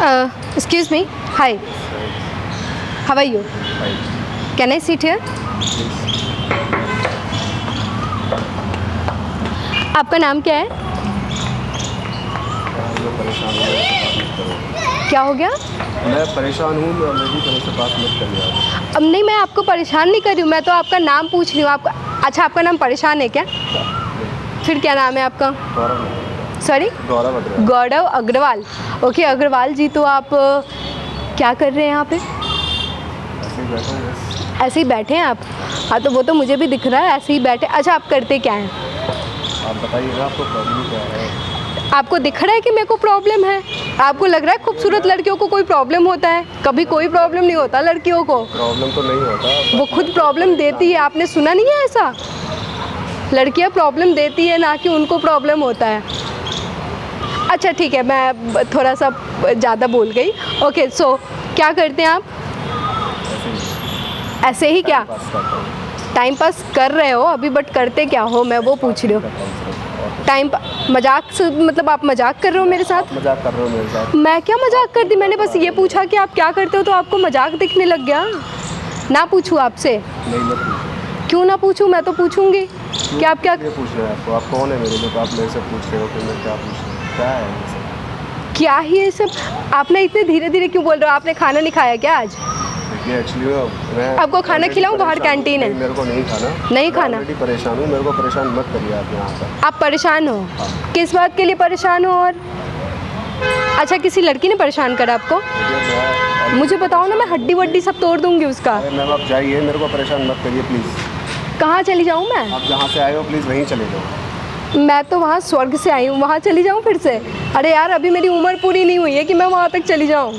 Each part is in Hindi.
Excuse me. Hi. How are you? Can I sit here? आपका नाम क्या है? क्या हो गया? मैं परेशान हूँ, मैं ऑलरेडी मेरे से बात मत करिए। अब नहीं, मैं आपको परेशान नहीं कर रही हूँ, मैं तो आपका नाम पूछ रही हूँ। आपका अच्छा, आपका नाम परेशान है क्या? फिर क्या नाम है आपका? सॉरी, गौरव अग्रवाल। गौरव अग्रवाल। ओके अग्रवाल जी, तो आप क्या कर रहे हैं यहाँ पे? ऐसे ही बैठे हैं आप? हाँ, तो वो तो मुझे भी दिख रहा है, ऐसे ही बैठे। अच्छा, आप करते क्या हैं? आप बताइएगा, आपको प्रॉब्लम क्या है? आपको दिख रहा है कि मेरे को प्रॉब्लम है? आपको लग रहा है खूबसूरत लड़कियों को कोई प्रॉब्लम होता है? कभी कोई प्रॉब्लम नहीं होता लड़कियों को। प्रॉब्लम तो नहीं होता, वो खुद प्रॉब्लम देती है। आपने सुना नहीं है ऐसा? लड़कियां प्रॉब्लम देती है, ना कि उनको प्रॉब्लम होता है। अच्छा ठीक है, मैं थोड़ा सा ज़्यादा बोल गई। ओके, सो क्या करते हैं आप? ऐसे ही क्या टाइम पास कर रहे हो अभी? बट करते क्या हो, मैं वो पूछ रही हूँ। मजाक से मतलब आप मजाक कर रहे हो मेरे साथ? मजाक कर रहे हो मेरे साथ? मैं क्या मजाक कर दी? मैंने बस ये पूछा कि आप क्या करते हो, तो आपको मजाक दिखने लग गया। ना पूछूं आपसे? नहीं, मत पूछो। क्यों ना पूछूं? मैं तो पूछूंगी कि आप क्या पूछ रहे हैं। आपको, आप कौन है मेरे लिए? तो आप मेरे से पूछ रहे हो कि मैं क्या पूछ रहा हूँ? क्या है ये सब? क्या ही ये सब? आपने इतने धीरे धीरे क्यों बोल रहे हो? आपने खाना नहीं खाया क्या आज? देखिए, एक्चुअली मैं आपको खाना खिलाऊं? बाहर कैंटीन है। मेरे को नहीं खाना। नहीं खाना? ऑलरेडी परेशान हूँ, मेरे को परेशान मत करिए आप यहाँ पर। आप परेशान हो? हाँ। किस बात के लिए परेशान हो? और अच्छा, किसी लड़की ने परेशान करा आपको? मुझे बताओ ना, मैं हड्डी वड्डी सब तोड़ दूंगी उसका। मैम आप जाइए, मेरे को परेशान मत करिए प्लीज़। कहाँ चली जाऊँ मैं? आप जहाँ से आए हो प्लीज़ वहीं चले जाओ। मैं तो वहाँ स्वर्ग से आई हूँ, वहाँ चली जाऊँ फिर से? अरे यार, अभी मेरी उम्र पूरी नहीं हुई है कि मैं वहाँ तक चली जाऊँ।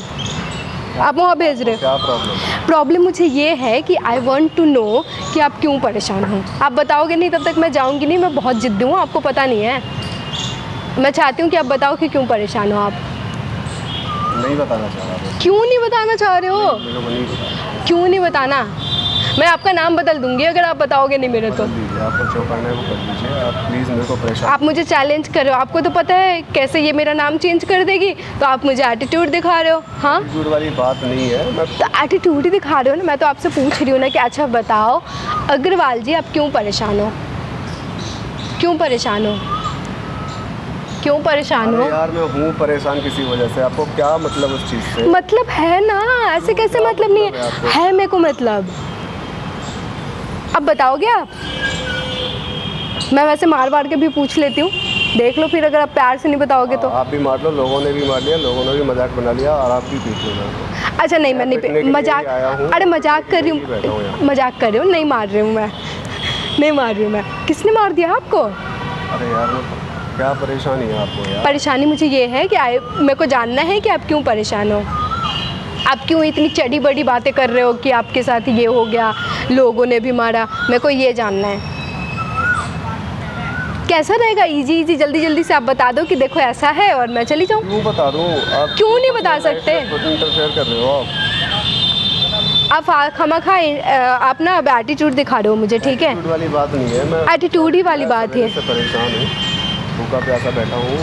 आप वहाँ भेज रहे हो? क्या प्रॉब्लम? प्रॉब्लम मुझे ये है कि आई वॉन्ट टू नो कि आप क्यों परेशान हो। आप बताओगे नहीं तब तक मैं जाऊँगी नहीं। मैं बहुत ज़िद्दी हूँ, आपको पता नहीं है। मैं चाहती हूँ कि आप बताओ कि क्यों परेशान हो आप। नहीं बताना चाह रहा हूँ। क्यों नहीं बताना चाह रहे हो? मेरे को नहीं बताना। क्यों नहीं बताना? मैं आपका नाम बदल दूंगी अगर आप बताओगे नहीं मेरे तो। आपको जो करना है वो कर लीजिए, आप प्लीज़ मेरे को परेशान। आप मुझे चैलेंज कर रहे हो? आपको तो पता है कैसे ये मेरा नाम चेंज कर देगी, तो आप मुझे एटीट्यूड दिखा रहे हो। हाँ, एटीट्यूड वाली बात नहीं है। मैं तो एटीट्यूड ही दिखा रहे हो ना। मैं तो आपसे पूछ रही हूँ ना कि अच्छा बताओ अग्रवाल जी, आप क्यों परेशान हो? क्यों परेशान हो? क्यों परेशान हो? अरे यार, मैं हूँ परेशान किसी वजह से। आपको क्या मतलब उस चीज़ से? मतलब है ना, ऐसे कैसे मतलब नहीं है मेरे को मतलब। अब बताओगे आप? मैं वैसे मार मार के भी पूछ लेती हूँ, देख लो फिर अगर आप प्यार से नहीं बताओगे तो। आप भी मार लो, लोगों ने भी मार लिया, लोगों ने भी मजाक बना लिया और आप भी पीट लो। अच्छा नहीं, मैं नहीं मजाक, अरे मजाक कर रही हूँ, मजाक कर रही हूँ, नहीं मार रही हूँ मैं, नहीं मार रही हूँ मैं। किसने मार दिया आपको? अरे यार, क्या परेशानी है आपको यार? परेशानी मुझे ये है कि मेरे को जानना है कि आप क्यों परेशान हो। आप क्यों इतनी चढ़ी बड़ी बातें कर रहे हो कि आपके साथ ये हो गया, लोगों ने भी मारा? मेरे को ये जानना है। कैसा रहेगा? इजी इजी जल्दी जल्दी से आप बता दो कि देखो ऐसा है और मैं चली जाऊँ। क्यों बता दूँ? आप क्यों नहीं बता सकते? इंटरफेयर कर रहे हो आप। आप खामखा आप ना अब एटीट्यूड दिखा रहे हो मुझे, ठीक है? एटीट्यूड वाली बात नहीं है, मैं एटीट्यूड ही वाली बात है। परेशान हूँ, भूखा प्यासा बैठा हूँ,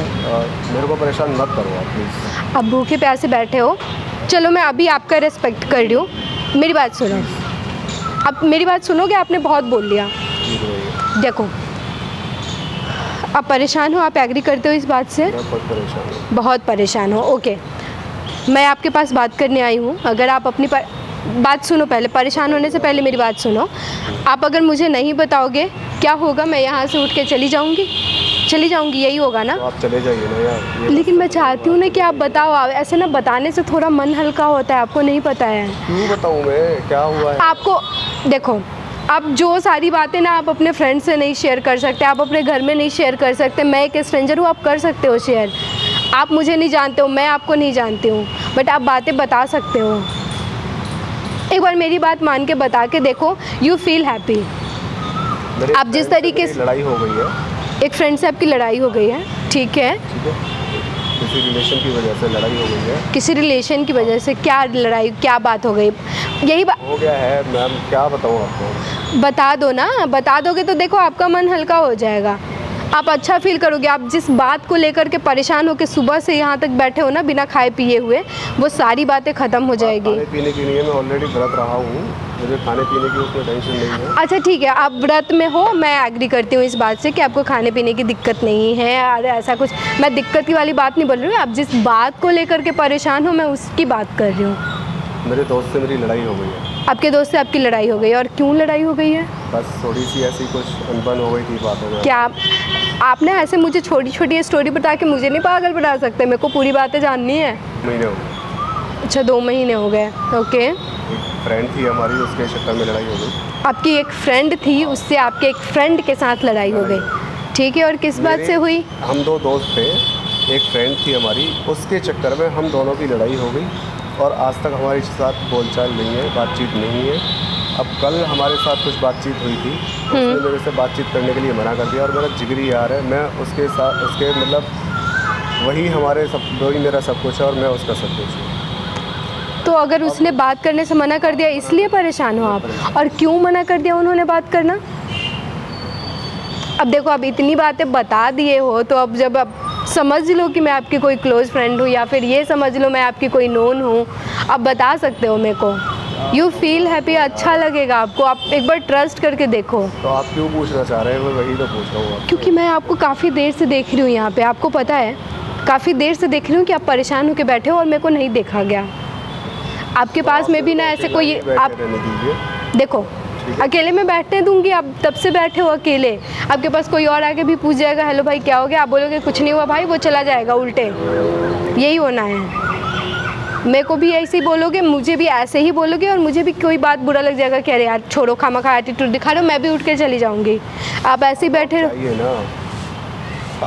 मेरे को परेशान मत करो आप प्लीज़। अब भूखे प्यासे बैठे हो, चलो मैं अभी आपका रिस्पेक्ट कर रही हूँ, मेरी बात सुनो। अब मेरी बात सुनोगे? आपने बहुत बोल लिया। देखो, आप परेशान हो, आप एग्री करते हो इस बात से? बहुत परेशान हूँ। बहुत परेशान हो, ओके। मैं आपके पास बात करने आई हूँ। अगर आप अपनी बात सुनो, पहले परेशान होने से पहले मेरी बात सुनो। आप अगर मुझे नहीं बताओगे क्या होगा? मैं यहाँ से उठ के चली जाऊँगी, यही होगा ना? तो आप चले जाइए ना यार। लेकिन मैं चाहती हूँ ना कि आप बताओ। ऐसे ना बताने से थोड़ा मन हल्का होता है, आपको नहीं पता है? क्यों बताऊँ मैं, क्या हुआ है? आपको देखो, आप जो सारी बातें ना आप अपने फ्रेंड से नहीं शेयर कर सकते, आप अपने घर में नहीं शेयर कर सकते। मैं एक स्ट्रेंजर हूँ, आप कर सकते हो शेयर। आप मुझे नहीं जानते हो, मैं आपको नहीं जानती हूँ, बट आप बातें बता सकते हो। एक बार मेरी बात मान के बता के देखो, यू फील हैप्पी। आप जिस तरीके से, लड़ाई हो गई है, एक फ्रेंड से आपकी लड़ाई हो गई है, ठीक है? किसी रिलेशन की वजह से लड़ाई हो गई है। किसी रिलेशन की वजह से? क्या लड़ाई, क्या बात हो गई? यही बात हो गया है मैम, क्या बताऊँ आपको? बता दो ना, बता दोगे तो देखो आपका मन हल्का हो जाएगा। आप अच्छा फील करोगे। आप जिस बात को लेकर के परेशान होकर सुबह से यहाँ तक बैठे हो ना बिना खाए पिए हुए, वो सारी बातें ख़त्म हो जाएगी। खाने पीने की नहीं है, मैं ऑलरेडी व्रत रहा हूँ, मुझे खाने पीने की उसमें टेंशन नहीं है। अच्छा ठीक है, आप व्रत में हो, मैं एग्री करती हूँ इस बात से कि आपको खाने पीने की दिक्कत नहीं है। अरे ऐसा कुछ, मैं दिक्कत की वाली बात नहीं बोल रही हूँ। आप जिस बात को लेकर के परेशान हो, मैं उसकी बात कर रही हूँ। मेरे दोस्त से मेरी लड़ाई हो गई है। आपके दोस्त से आपकी लड़ाई हो गई, और क्यों लड़ाई हो गई है? बस थोड़ी सी ऐसी कुछ अनबन हो गई थी बातों में। क्या आपने ऐसे मुझे छोटी छोटी स्टोरी बता के मुझे नहीं पागल बना सकते? मेरे को पूरी बातें जाननी है। महीने हो गए। अच्छा 2 महीने हो गए, ओके। एक फ्रेंड थी हमारी, उसके चक्कर में लड़ाई हो गई। आपकी एक फ्रेंड थी, उससे आपके एक फ्रेंड के साथ लड़ाई हो गई, ठीक है। और किस बात से हुई? हम 2 दोस्त थे, एक फ्रेंड थी हमारी, उसके चक्कर में हम दोनों की लड़ाई हो गई और आज तक हमारे साथ बोलचाल नहीं है, बातचीत नहीं है। अब कल हमारे साथ कुछ बातचीत हुई थी, उसने मेरे से बातचीत करने के लिए मना कर दिया। और मेरा जिगरी यार है, मैं उसके साथ, उसके मतलब वही हमारे सब, वही मेरा सब कुछ है और मैं उसका सब कुछ हूँ। तो अगर उसने बात करने से मना कर दिया, इसलिए परेशान हो आप? और क्यों मना कर दिया उन्होंने बात करना? अब देखो, अब इतनी बातें बता दिए हो तो अब जब अब समझ लो कि मैं आपकी कोई क्लोज़ फ्रेंड हूँ, या फिर ये समझ लो मैं आपकी कोई नोन हूँ, आप बता सकते हो मेरे को। यू फील हैप्पी, अच्छा लगेगा आपको। आप एक बार ट्रस्ट करके देखो। तो आप क्यों पूछना चाह रहे हैं? मैं वही तो पूछ रहा हूँ। क्योंकि मैं आपको काफ़ी देर से देख रही हूँ यहाँ पे, आपको पता है, काफ़ी देर से देख रही हूँ कि आप परेशान होकर बैठे हो और मेरे को नहीं देखा गया। आपके पास में भी ना ऐसे कोई, आप देखो अकेले में बैठने दूंगी? आप तब से बैठे हो अकेले, आपके पास कोई और आके भी पूछ जाएगा हेलो भाई क्या हो गया, आप बोलोगे कुछ नहीं हुआ भाई, वो चला जाएगा उल्टे। यही होना है। मेरे को भी ऐसे ही बोलोगे, मुझे भी ऐसे ही बोलोगे, और मुझे भी कोई बात बुरा लग जाएगा कि अरे यार छोड़ो, खामखा एटीट्यूड दिखा रहे हो, मैं भी उठ के चली जाऊंगी। आप ऐसे ही बैठे रहो ना,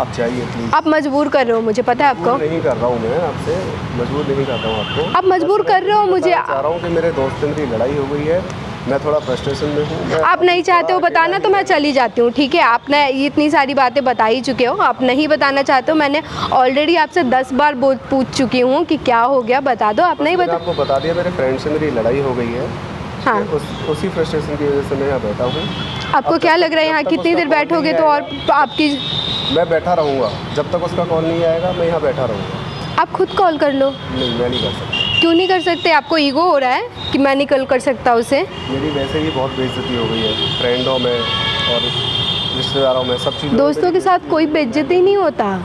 आप चाहिए प्लीज। आप मजबूर कर रहे हो मुझे, पता है आपको? नहीं कर रहा हूँ मैं आपसे, मजबूर नहीं करता हूँ आपको। आप मजबूर कर रहे हो मुझे। चाह रहा हूँ कि मेरे दोस्त से मेरी लड़ाई हो गई है, मैं थोड़ा फ्रस्ट्रेशन में हूँ। आप नहीं चाहते हो बताना तो मैं चली जाती हूँ, ठीक है। आपने इतनी सारी बातें बता ही चुके हो, आप नहीं बताना चाहते हो। मैंने ऑलरेडी आपसे 10 बार पूछ चुकी हूँ कि क्या हो गया, बता दो। आप नहीं बता। आपको बता दिया, मेरे फ्रेंड से मेरी लड़ाई हो गई है। हाँ, उसी फ्रस्ट्रेशन की वजह से मैं यहाँ बैठा हूँ। आपको क्या लग रहा है यहाँ कितनी देर बैठोगे तो और आपकी? मैं बैठा रहूँगा जब तक उसका कॉल नहीं आएगा, मैं यहाँ बैठा रहूँगा। आप खुद कॉल कर लो। नहीं, मैं नहीं कर सकता। क्यों नहीं कर सकते? आपको ईगो हो रहा है कि मैं नहीं कॉल कर सकता उसे? मेरी वैसे ही बहुत बेइज्जती हो गई है फ्रेंडों में और रिश्तेदारों में, सब चीज़ों। दोस्तों के साथ कोई बेइज्जती नहीं होता।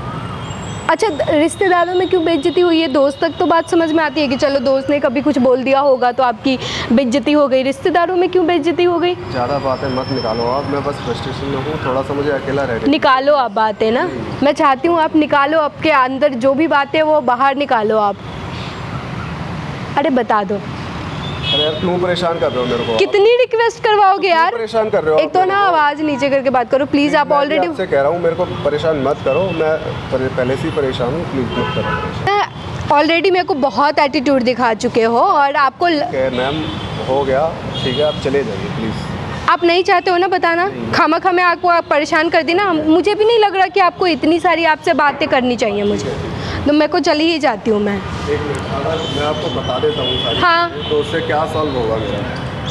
अच्छा, रिश्तेदारों में क्यों बेइज्जती हुई है? दोस्त तक तो बात समझ में आती है कि चलो दोस्त ने कभी कुछ बोल दिया होगा तो आपकी बेइज्जती हो गई। रिश्तेदारों में क्यों बेइज्जती हो गई? ज़्यादा बातें मत निकालो आप, मैं बस फ्रस्ट्रेशन में हूँ, थोड़ा सा मुझे अकेला रह। निकालो आप बातें ना, मैं चाहती हूँ आप निकालो, आपके अंदर जो भी बातें वो बाहर निकालो आप। अरे बता दो। अरे यार क्यों परेशान कर रहे हो मेरे को? कितनी रिक्वेस्ट करवाओगे यार? परेशान कर रहे हो? एक तो ना आवाज़ नीचे करके बात करो प्लीज़। आप ऑलरेडी, आपसे कह रहा हूँ मेरे को परेशान मत करो, मैं पहले से ही परेशान हूँ, प्लीज़ मत करो। ऑलरेडी मेरे को बहुत एटीट्यूड दिखा चुके हो और आपको मैम हो गया, ठीक है, आप चले जाइए प्लीज़। आप नहीं चाहते हो ना बताना? खामखा मैं आपको आप परेशान कर दी ना। मुझे भी नहीं लग रहा कि आपको इतनी सारी आपसे बातें करनी चाहिए मुझे, तो मेरे को चली ही जाती हूँ मैं। एक मिनट, अगर मैं आपको बता देता हूँ सारी, हाँ, तो उससे क्या सॉल्व होगा मेरा?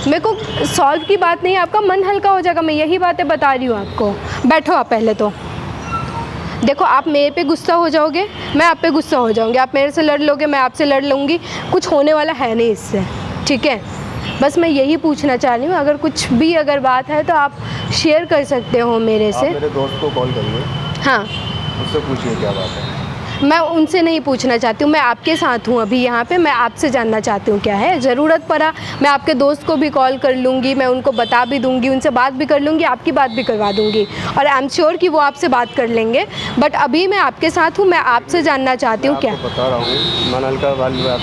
मेरे को सॉल्व की बात नहीं, आपका मन हल्का हो जाएगा, मैं यही बातें बता रही हूँ आपको। बैठो आप पहले तो। देखो, आप मेरे पे गुस्सा हो जाओगे, मैं आप पे गुस्सा हो जाऊँगी, आप मेरे से लड़ लोगे, मैं आपसे लड़ लूँगी, कुछ होने वाला है नहीं इससे, ठीक है। बस मैं यही पूछना चाह रही हूँ, अगर कुछ भी अगर बात है तो आप शेयर कर सकते हो मेरे से। मेरे दोस्त को कॉल करिए, हाँ, उससे पूछिए क्या बात है। मैं उनसे नहीं पूछना चाहती हूँ, मैं आपके साथ हूँ अभी यहाँ पे, मैं आपसे जानना चाहती हूँ क्या है। ज़रूरत पड़ा मैं आपके दोस्त को भी कॉल कर लूँगी, मैं उनको बता भी दूँगी, उनसे बात भी कर लूँगी, आपकी बात भी करवा दूँगी, और आई एम श्योर कि वो आपसे बात कर लेंगे। बट अभी मैं आपके साथ हूँ, मैं आपसे जानना चाहती हूँ क्या। बता रहा हूँ, मन हल्का वाली बात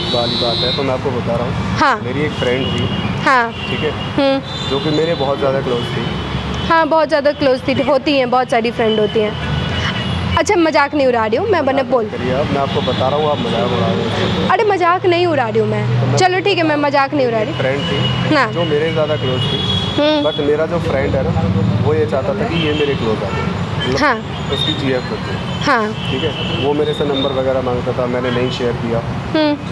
है, तो मैं आपको बता रहा हूँ। हाँ, मेरी एक फ्रेंड थी, हाँ, ठीक है, जो कि मेरे बहुत ज़्यादा क्लोज थी। हाँ, बहुत ज़्यादा क्लोज थी, होती हैं, बहुत सारी फ्रेंड होती हैं। अच्छा, मजाक नहीं उड़ा रही हूँ मैं, बने बोल। मैं आपको बता रहा हूँ, आप मजाक उड़ा रहे हो। अरे मजाक नहीं उड़ा रही हूँ मैं, चलो ठीक है, मैं मजाक नहीं उड़ा रही। फ्रेंड थी ना, जो मेरे ज़्यादा क्लोज थी, बट मेरा जो फ्रेंड है ना, वो ये चाहता था कि ये मेरे क्लोज आ जाए। हाँ, उसकी GF होती, हाँ, ठीक है, वो मेरे से नंबर वगैरह मांगता था, मैंने नहीं शेयर किया।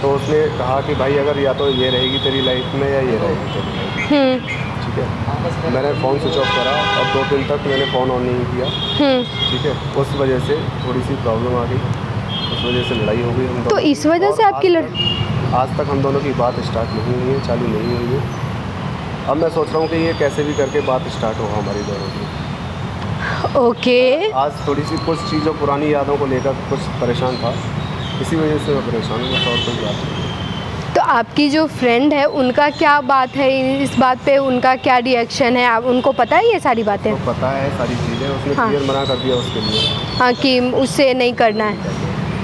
तो उसने कहा कि भाई अगर या तो ये रहेगी तेरी लाइफ में या ये रहेगी तेरी लाइफ में, ठीक ठीक है। मैंने फ़ोन स्विच ऑफ करा और 2 दिन तक मैंने फ़ोन ऑन नहीं किया, ठीक है। उस वजह से थोड़ी सी प्रॉब्लम आ गई, उस वजह से लड़ाई हो गई हम तो दोनों। इस वजह से और आपकी आज तक हम दोनों की बात स्टार्ट नहीं हुई है, चालू नहीं हुई है। अब मैं सोच रहा हूँ कि ये कैसे भी करके बात स्टार्ट हो हमारी दोनों की। ओके। आज थोड़ी सी कुछ चीज़ों पुरानी यादों को लेकर कुछ परेशान था, इसी वजह से मैं परेशान हूँ, बस और कोई बात नहीं। तो आपकी जो फ्रेंड है उनका क्या बात है इस बात पे, उनका क्या रिएक्शन है? आप उनको पता है ये सारी बातें? तो पता है सारी चीज़ें, उसने हाँ। क्लियर मना कर दिया उसके लिए। हाँ, कि उससे नहीं करना है।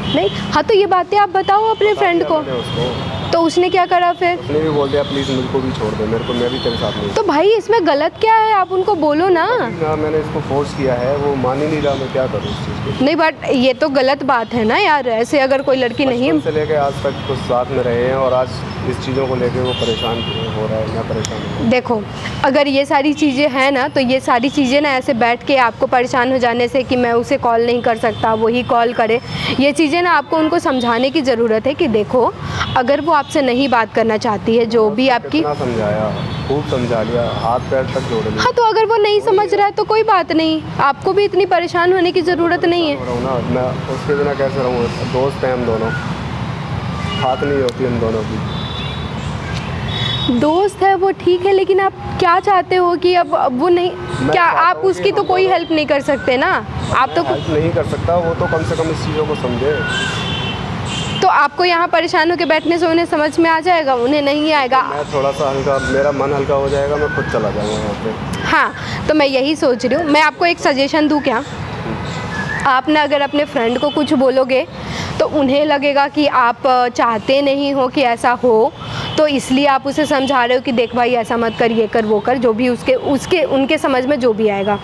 नहीं, हाँ, तो ये बातें आप बताओ अपने फ्रेंड को। मैंने उसको, तो उसने क्या करा फिर? उसने भी बोल दिया प्लीज़ मुझको भी छोड़ दे, मेरे को, मैं भी तेरे साथ नहीं। तो भाई इसमें गलत क्या है? आप उनको बोलो ना। ना मैंने इसको फोर्स किया है, वो मान ही नहीं रहा, मैं क्या करूँ इस चीज़ को। नहीं, बट ये तो गलत बात है ना यार, ऐसे अगर कोई लड़की नहीं। बचपन से लेके आज तक कुछ साथ में रहे हैं और आज इस चीज़ों को लेके वो परेशान हो रहा है, मैं परेशान हूँ। देखो, अगर ये सारी चीज़ें हैं ना, तो ये सारी चीज़ें ना ऐसे बैठ के आपको परेशान हो जाने से कि मैं उसे कॉल नहीं कर सकता, वही कॉल करे, ये चीज़ें ना आपको उनको समझाने की ज़रूरत है कि देखो, अगर वो आपसे नहीं बात करना चाहती है, जो भी आपकी। कितना समझाया, खूब समझा लिया, हाथ पैर तक जोड़ लिया। हाँ, तो अगर वो नहीं समझ रहा है तो कोई बात नहीं, आपको भी इतनी परेशान होने की ज़रूरत नहीं है। हो रहा हूँ ना मैं, उसके बिना कैसे रहूँ? दोस्त हैं हम दोनों, बात नहीं होती हम दोनों की। दोस्त है वो ठीक है, लेकिन आप क्या चाहते हो कि अब वो नहीं, क्या आप उसकी तो कोई हेल्प नहीं कर सकते ना? आप तो हेल्प नहीं कर सकता, वो तो कम से कम इस चीज़ों को समझे। तो आपको यहाँ परेशान होकर बैठने से उन्हें समझ में आ जाएगा, उन्हें नहीं आएगा। मैं थोड़ा सा हल्का, मेरा मन हल्का हो जाएगा, मैं खुद चला जाऊँगा यहाँ पे। हाँ, तो मैं यही सोच रही हूँ, मैं आपको एक सजेशन दूँ क्या? आप ना अगर अपने फ्रेंड को कुछ बोलोगे तो उन्हें लगेगा कि आप चाहते नहीं हो कि ऐसा हो, तो इसलिए आप उसे समझा रहे हो कि देख भाई ऐसा मत कर, ये कर, वो कर, जो भी उसके उनके समझ में जो भी आएगा।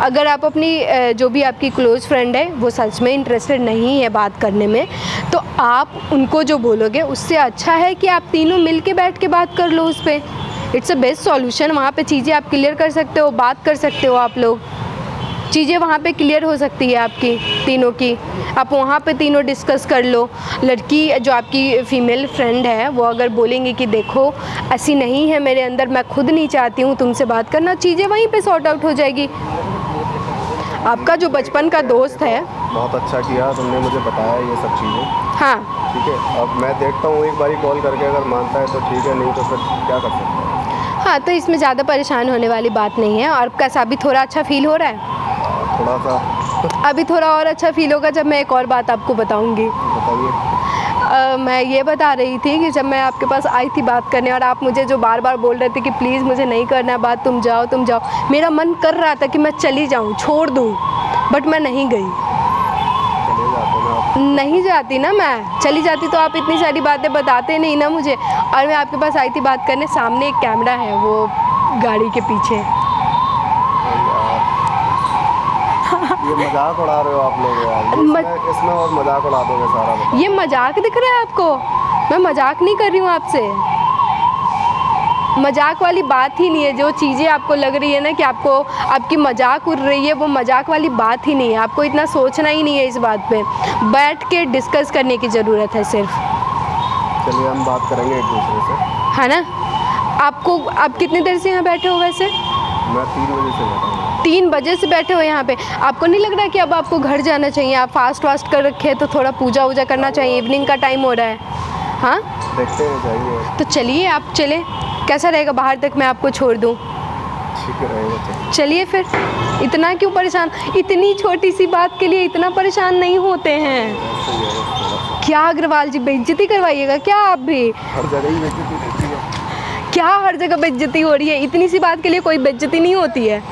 अगर आप अपनी जो भी आपकी क्लोज़ फ्रेंड है वो सच में इंटरेस्टेड नहीं है बात करने में, तो आप उनको जो बोलोगे उससे अच्छा है कि आप तीनों मिल के बैठ के बात कर लो उस पर। It's a best solution. वहाँ पे चीज़ें आप क्लियर कर सकते हो, बात कर सकते हो, आप लोग चीज़ें वहाँ पे क्लियर हो सकती है आपकी तीनों की। आप वहाँ पे तीनों डिस्कस कर लो। लड़की जो आपकी फ़ीमेल फ्रेंड है वो अगर बोलेंगी कि देखो ऐसी नहीं है मेरे अंदर, मैं खुद नहीं चाहती हूँ तुमसे बात करना, चीज़ें वहीं पे सॉर्ट आउट हो जाएगी। आपका जो बचपन का दोस्त है, बहुत अच्छा किया तुमने मुझे बताया ये सब चीज़ें। हाँ ठीक है, अब मैं देखता हूँ एक बारी कॉल करके, अगर मानता है तो ठीक है, नहीं तो फिर क्या कर सकते हैं। हाँ, तो इसमें ज़्यादा परेशान होने वाली बात नहीं है। और कैसा अभी थोड़ा अच्छा फील हो रहा है? थोड़ा सा अभी थोड़ा और अच्छा फील होगा जब मैं एक और बात आपको बताऊंगी। बताइए। मैं ये बता रही थी कि जब मैं आपके पास आई थी बात करने और आप मुझे जो बार बार बोल रहे थे कि प्लीज़ मुझे नहीं करना है बात, तुम जाओ तुम जाओ, मेरा मन कर रहा था कि मैं चली जाऊँ, छोड़ दूँ, बट मैं नहीं गई। चले जाते ना आप। नहीं जाती ना, मैं चली जाती तो आप इतनी सारी बातें बताते नहीं ना मुझे। और मैं आपके पास आई थी बात करने, सामने एक कैमरा है वो गाड़ी के पीछे। ये मजाक उड़ा रहे हो आप लोग यार, इसमें और मजाक उड़ा दोगे सारा। बताओ। ये मजाक दिख रहा है आपको? मैं मजाक नहीं कर रही हूँ आपसे, मजाक वाली बात ही नहीं है। जो चीज़ें आपको लग रही है ना कि आपको आपकी मजाक उड़ रही है, वो मजाक वाली बात ही नहीं है। आपको इतना सोचना ही नहीं है इस बात पे, बैठ के डिस्कस करने की ज़रूरत है सिर्फ। चलिए हम बात करेंगे एक दूसरे से, है ना? आप कितनी देर से यहाँ बैठे हो वैसे? मैं 3 बजे से बैठा हूँ। 3 बजे से बैठे हो यहाँ पे? आपको नहीं लग रहा कि अब आपको घर जाना चाहिए? आप फास्ट वास्ट कर रखे हैं तो थोड़ा पूजा वूजा करना चाहिए, इवनिंग का टाइम हो रहा है। हाँ, देखते हैं, जाइए। तो चलिए, आप चलें। कैसा रहेगा बाहर तक मैं आपको छोड़ दूँ? ठीक रहेगा। चलिए फिर। इतना क्यों परेशान? इतनी छोटी सी बात के लिए इतना परेशान नहीं होते हैं। क्या अग्रवाल जी, बेइज्जती करवाइएगा क्या आप भी? हर जगह ही बेइज्जती रहती है। क्या हर जगह बेइज्जती हो रही है? इतनी सी बात के लिए कोई बेइज्जती नहीं होती है।